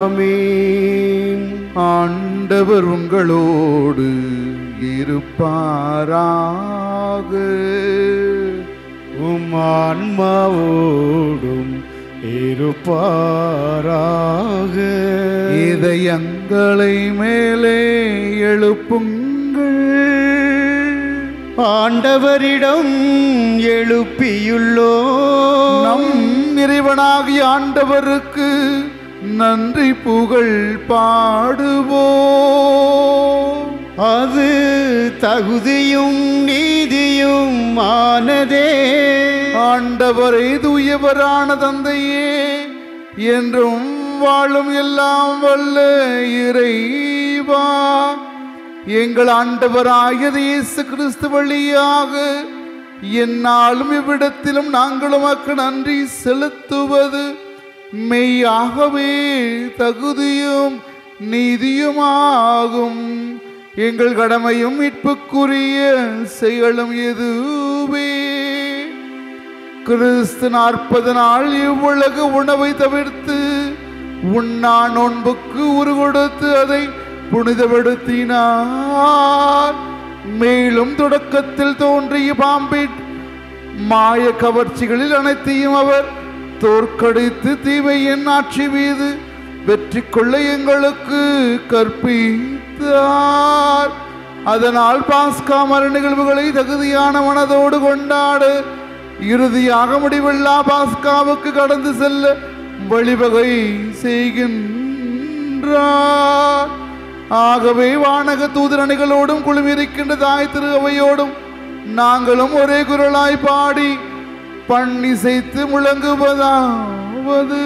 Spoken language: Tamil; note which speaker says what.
Speaker 1: ஆமென். ஆண்டவர் உங்களோடு இருப்பாராக.
Speaker 2: உம் ஆன்மாவோடும் இருப்பாராக.
Speaker 1: இதயங்களை மேலே எழுப்புங்கள்.
Speaker 2: ஆண்டவரிடம் எழுப்பியுள்ளோம்.
Speaker 1: நம் இறைவனாகிய ஆண்டவருக்கு நன்றி புகழ் பாடுவோம்.
Speaker 2: அது தகுதியும் நீதியும் ஆனதே.
Speaker 1: ஆண்டவரே, தூயவரான தந்தையே, என்றும் வாழும் எல்லாம் வல்ல இறைவா, எங்கள் ஆண்டவராகிய இயேசு கிறிஸ்து வழியாக எந்நாளும் இவ்விடத்திலும் நாங்கள் உமக்கு நன்றி செலுத்துவது மெய்யாகவே தகுதியும் நீதியுமாகும். எங்கள் கடமையும் மீட்புக்குரிய செயலும் எதுவே. கிறிஸ்து 40 நாள் இவ்வுலக உணவை தவிர்த்து உண்ணா நோன்புக்கு உரு கொடுத்து அதை புனிதப்படுத்தினார். மேலும் தொடக்கத்தில் தோன்றிய பாம்பின் மாய கவர்ச்சிகளில் அனைத்தையும் அவர் தோற்கடித்து தீமையின் ஆட்சி மீது வெற்றி கொள்ள எங்களுக்கு கற்பித்தார். அதனால் பாஸ்கா மர நிகழ்வுகளை தகுதியான மனதோடு கொண்டாடு இறுதியாக முடிவில்லா பாஸ்காவுக்கு கடந்து செல்ல வழிவகை செய்கின்றார். ஆகவே வானக தூதரணிகளோடும் குழுமிருக்கின்ற தாய் திரு அவையோடும் நாங்களும் ஒரே குரலாய் பாடி பண்ணிசைத்து முழங்குவதாவது: